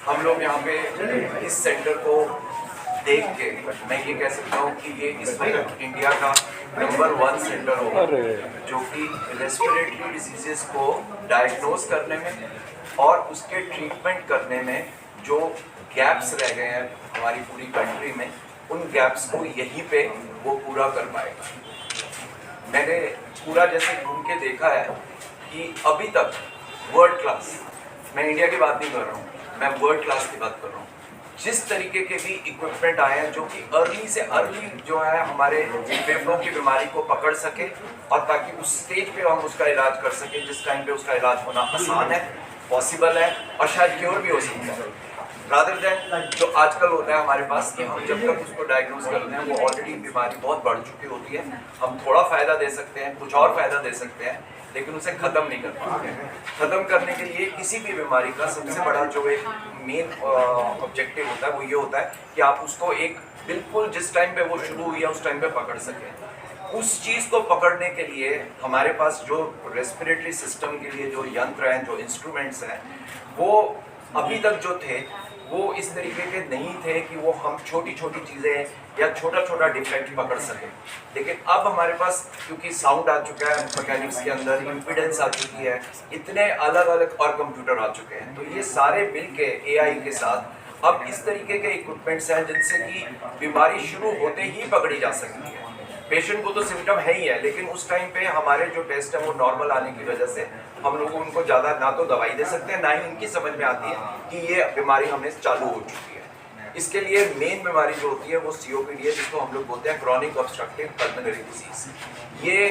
हम लोग यहाँ पे इस सेंटर को देख के मैं ये कह सकता हूँ कि ये इस वक्त इंडिया का नंबर 1 सेंटर होगा जो कि रेस्पिरेटरी डिजीजेस को डायग्नोज करने में और उसके ट्रीटमेंट करने में जो गैप्स रह गए हैं हमारी पूरी कंट्री में, उन गैप्स को यहीं पे वो पूरा कर पाएगा। मैंने पूरा जैसे घूम के देखा है कि अभी तक वर्ल्ड क्लास, मैं इंडिया की बात नहीं कर रहा हूँ, मैं वर्ल्ड क्लास की बात कर रहा हूँ, जिस तरीके के भी इक्विपमेंट आए हैं जो कि अर्ली से अर्ली जो है हमारे फेफड़ों की बीमारी को पकड़ सके और ताकि उस स्टेज पे हम उसका इलाज कर सके जिस टाइम पे उसका इलाज होना आसान है, पॉसिबल है और शायद क्योर भी हो सकता है, रादर देन जो आजकल होता है हमारे पास कि हम जब तक उसको डायग्नोज करते हैं वो ऑलरेडी बीमारी बहुत बढ़ चुकी होती है। हम थोड़ा फायदा दे सकते हैं, कुछ और फायदा दे सकते हैं, लेकिन उसे खत्म नहीं कर पाते हैं। खत्म करने के लिए किसी भी बीमारी का सबसे बड़ा जो एक मेन ऑब्जेक्टिव होता है वो ये होता है कि आप उसको एक बिल्कुल जिस टाइम पे वो शुरू हुई है उस टाइम पे पकड़ सकें। उस चीज़ को पकड़ने के लिए हमारे पास जो रेस्पिरेटरी सिस्टम के लिए जो यंत्र हैं, जो इंस्ट्रूमेंट्स हैं, वो अभी तक जो थे वो इस तरीके के नहीं थे कि वो हम छोटी छोटी चीज़ें या छोटा छोटा डिफेक्ट पकड़ सकें। लेकिन अब हमारे पास क्योंकि साउंड आ चुका है मैकेनिक्स के अंदर, इम्पीडेंस आ चुकी है, इतने अलग अलग और कंप्यूटर आ चुके हैं, तो ये सारे मिल के AI के साथ अब इस तरीके के इक्विपमेंट्स हैं जिनसे कि बीमारी शुरू होते ही पकड़ी जा सकती है। पेशेंट को तो सिम्टम है ही है, लेकिन उस टाइम पे हमारे जो टेस्ट है वो नॉर्मल आने की वजह से हम लोग उनको ज़्यादा ना तो दवाई दे सकते हैं, ना ही उनकी समझ में आती है कि ये बीमारी हमें चालू हो चुकी है। इसके लिए मेन बीमारी जो होती है वो COPD है, जिसको हम लोग बोलते हैं क्रॉनिक ऑब्स्ट्रक्टिव पल्मोनरी डिजीज। ये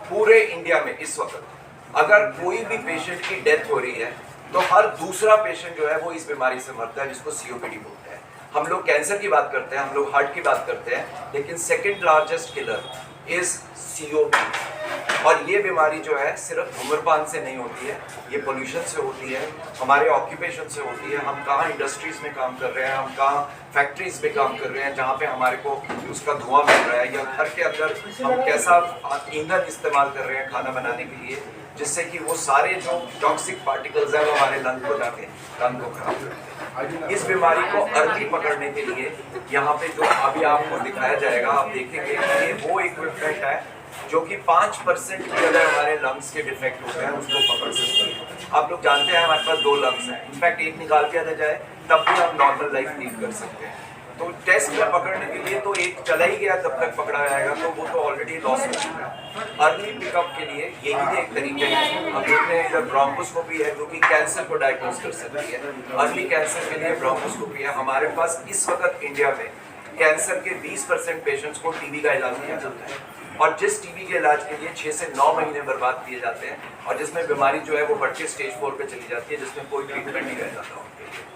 पूरे इंडिया में इस वक्त अगर कोई भी पेशेंट की डेथ हो रही है तो हर दूसरा पेशेंट जो है वो इस बीमारी से मरता है, जिसको COPD बोलते हैं। हम लोग कैंसर की बात करते हैं, हम लोग हार्ट की बात करते हैं, लेकिन second largest killer is COPD। और ये बीमारी जो है सिर्फ धूम्रपान से नहीं होती है, ये पोल्यूशन से होती है, हमारे ऑक्यूपेशन से होती है। हम कहाँ इंडस्ट्रीज में काम कर रहे हैं, हम कहाँ फैक्ट्रीज में काम कर रहे हैं जहाँ पे हमारे को उसका धुआं मिल रहा है, या घर के अंदर हम कैसा ईंधन इस्तेमाल कर रहे हैं खाना बनाने के लिए, जिससे कि वो सारे जो टॉक्सिक पार्टिकल्स हैं वो हमारे लंग को जाके लंग को खराब करते हैं। इस बीमारी को अर्ली पकड़ने के लिए यहाँ पे जो अभी आपको दिखाया जाएगा, आप देखेंगे कि ये वो इक्विपमेंट है जो कि 5% भी अगर हमारे लंग्स के डिफेक्ट होते हैं उसको पकड़ सकते हैं। आप लोग जानते हैं हमारे पास 2 लंग्स हैं, इनफैक्ट एक निकाल के आ जाए तब भी हम नॉर्मल लाइफ लीड कर सकते हैं। तो टेस्ट में पकड़ने के लिए तो एक चला ही गया, तब तक पकड़ा जाएगा तो वो तो ऑलरेडी लॉस हो चुका है। अर्ली पिकअप के लिए यही एक तरीके है। हम देखते हैं इधर ब्रोंकोस्कोपी है जो कि कैंसर को डायग्नोज कर सकती है। अर्ली कैंसर के लिए ब्रोंकोस्कोपी है। हमारे पास इस वक्त इंडिया में कैंसर के 20% पेशेंट्स को TB का इलाज किया जाता है, और जिस TB के इलाज के लिए 6 से 9 महीने बर्बाद किए जाते हैं, और जिसमें बीमारी जो है वो बढ़ के स्टेज 4 पे चली जाती है, जिसमें कोई ट्रीटमेंट नहीं रह जाता उनके लिए।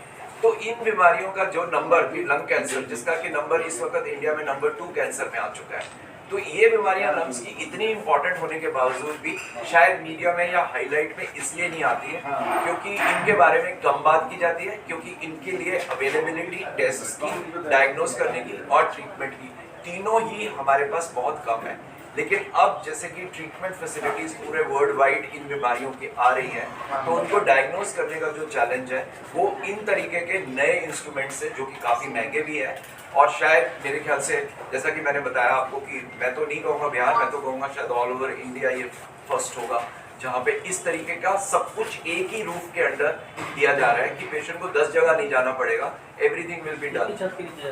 तो इन बीमारियों का जो नंबर भी, लंग कैंसर जिसका कि नंबर इस वक्त इंडिया में नंबर 2 कैंसर में आ चुका है, तो ये बीमारियां लंग्स की इतनी इंपॉर्टेंट होने के बावजूद भी शायद मीडिया में या हाईलाइट में इसलिए नहीं आती है क्योंकि इनके बारे में कम बात की जाती है, क्योंकि इनके लिए अवेलेबिलिटी टेस्ट की, डायग्नोज करने की और ट्रीटमेंट की तीनों ही हमारे पास बहुत कम है। लेकिन अब जैसे कि ट्रीटमेंट फैसिलिटीज पूरे वर्ल्ड वाइड इन बीमारियों की आ रही हैं, तो उनको डायग्नोज करने का जो चैलेंज है वो इन तरीके के नए इंस्ट्रूमेंट से, जो कि काफ़ी महंगे भी है, और शायद मेरे ख्याल से जैसा कि मैंने बताया आपको कि मैं तो नहीं कहूँगा बिहार, मैं तो कहूँगा शायद ऑल ओवर इंडिया ये फर्स्ट होगा जहाँ पे इस तरीके का सब कुछ एक ही रूफ के अंडर दिया जा रहा है कि पेशेंट को 10 जगह नहीं जाना पड़ेगा, एवरीथिंग विल बी डन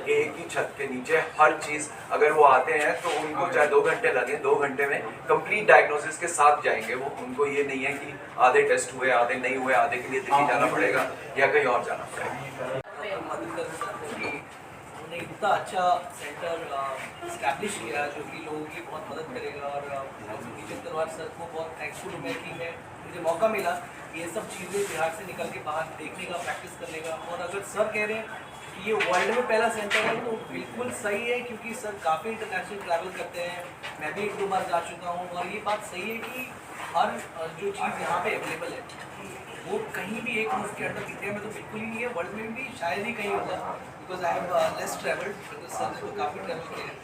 एक ही छत के नीचे। हर चीज़ अगर वो आते हैं तो उनको चाहे 2 घंटे लगे, 2 घंटे में कंप्लीट डायग्नोसिस के साथ जाएंगे वो। उनको ये नहीं है कि आधे टेस्ट हुए, आधे नहीं हुए, आधे के लिए दिल्ली जाना पड़ेगा या कहीं और जाना पड़ेगा। इतना अच्छा सेंटर इस्टेब्लिश किया जो कि लोगों की बहुत मदद करेगा, और नितिन तलवार सर को बहुत थैंकफुल हूँ मैं कि मुझे मौका मिला ये सब चीज़ें बिहार से निकल के बाहर देखने का, प्रैक्टिस करने का। और अगर सर कह रहे हैं कि ये वर्ल्ड में पहला सेंटर है तो बिल्कुल सही है, क्योंकि सर काफ़ी इंटरनेशनल ट्रैवल करते हैं, मैं भी 1-2 बार जा चुका हूँ, और ये बात सही है कि हर जो चीज़ यहाँ पे अवेलेबल है वो कहीं भी एक रूफ के अंडर इंडिया में तो बिल्कुल ही नहीं है, वर्ल्ड में भी शायद ही कहीं होगा, because I have less travelled, sir ने तो काफ़ी ट्रैवल किया है।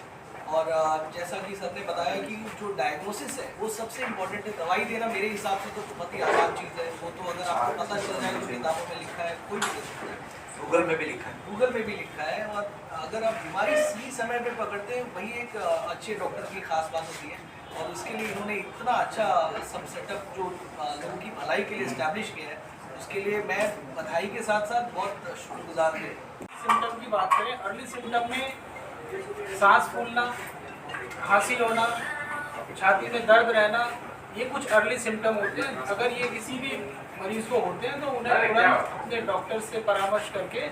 और जैसा कि सर ने बताया कि जो डायग्नोसिस है वो सबसे इम्पोर्टेंट है। दवाई देना मेरे हिसाब से तो बहुत ही आसान चीज़ है, वो तो अगर आपको पता चल जाए तो किताबों में लिखा है, कोई भी दे सकता है, गूगल में भी लिखा है। गूगल में भी लिखा है। और अगर आप बीमारी सही समय पे पकड़ते हैं वही एक अच्छे डॉक्टर की खास बात होती है। और उसके लिए इन्होंने इतना अच्छा सब सेटअप जो लोगों की भलाई के लिए इस्टेब्लिश किया है, उसके लिए मैं बधाई के साथ साथ बहुत शुक्रगुजार हूँ। सिम्टम की बात करें, अर्ली सिम्टम में सांस फूलना, खांसी होना, छाती में दर्द रहना, ये कुछ अर्ली सिम्टम होते हैं। अगर ये किसी भी मरीज़ को होते हैं तो उन्हें तुरंत अपने डॉक्टर से परामर्श करके,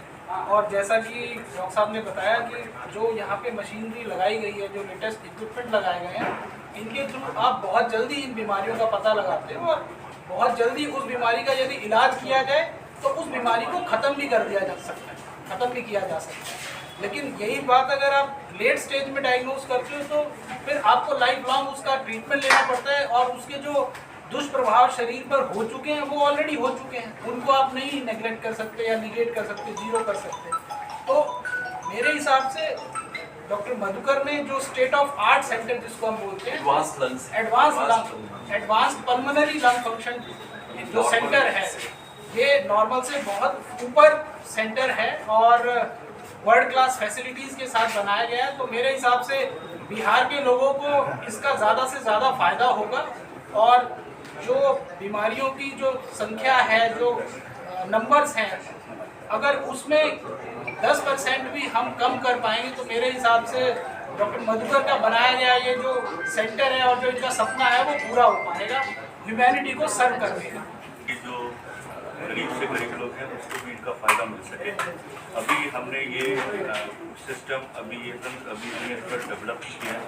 और जैसा कि डॉक्टर साहब ने बताया कि जो यहाँ पे मशीनरी लगाई गई है, जो लेटेस्ट इक्विपमेंट लगाए गए हैं, इनके थ्रू आप बहुत जल्दी इन बीमारियों का पता लगाते हो और बहुत जल्दी उस बीमारी का यदि इलाज किया जाए तो उस बीमारी को ख़त्म भी कर दिया जा सकता है, ख़त्म भी किया जा सकता है। लेकिन यही बात अगर आप लेट स्टेज में डायग्नोज करते हो तो फिर आपको लाइफ लॉन्ग उसका ट्रीटमेंट लेना पड़ता है, और उसके जो दुष्प्रभाव शरीर पर हो चुके हैं वो ऑलरेडी हो चुके हैं, उनको आप नहीं नेग्लेक्ट कर सकते या निगेट कर सकते, जीरो कर सकते। तो मेरे हिसाब से डॉक्टर मधुकर ने जो स्टेट ऑफ आर्ट सेंटर जिसको हम बोलते हैं, एडवांस पल्मोनरी लंग फंक्शन जो सेंटर है, ये नॉर्मल से बहुत ऊपर सेंटर है और वर्ल्ड क्लास फैसिलिटीज़ के साथ बनाया गया है। तो मेरे हिसाब से बिहार के लोगों को इसका ज़्यादा से ज़्यादा फायदा होगा, और जो बीमारियों की जो संख्या है, जो नंबर्स हैं, अगर उसमें 10% भी हम कम कर पाएंगे तो मेरे हिसाब से डॉक्टर मधुकर का बनाया गया ये जो सेंटर है और जो इनका सपना है वो पूरा हो पाएगा, ह्यूमैनिटी को सर्व कर देगा। कि जो गरीब से गरीब लोग हैं उसको भी इनका फ़ायदा मिल सके। अभी हमने ये सिस्टम अभी डेवलप किया है,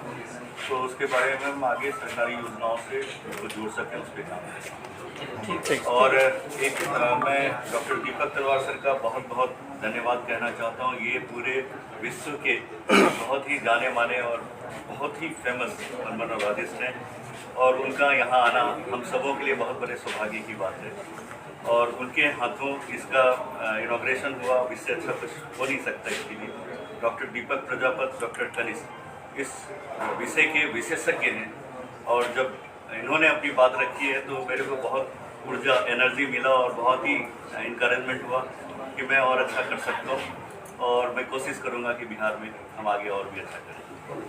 तो उसके बारे में हम आगे सरकारी योजनाओं से उसको जोड़ सकें, उस पर काम करें। और एक मैं डॉक्टर दीपक तलवार सर का बहुत बहुत धन्यवाद कहना चाहता हूँ। ये पूरे विश्व के बहुत ही जाने माने और बहुत ही फेमस पल्मोनोलॉजिस्ट हैं, और उनका यहाँ आना हम सबों के लिए बहुत बड़े सौभाग्य की बात है। और उनके हाथों इसका इनॉग्रेशन हुआ, इससे अच्छा कुछ हो नहीं सकता। इसके लिए डॉक्टर दीपक प्रजापति, डॉक्टर कनिष्क इस विषय के विशेषज्ञ हैं, और जब इन्होंने अपनी बात रखी है तो मेरे को बहुत ऊर्जा, एनर्जी मिला और बहुत ही इनकरेजमेंट हुआ कि मैं और अच्छा कर सकता हूँ, और मैं कोशिश करूँगा कि बिहार में हम आगे और भी अच्छा करें।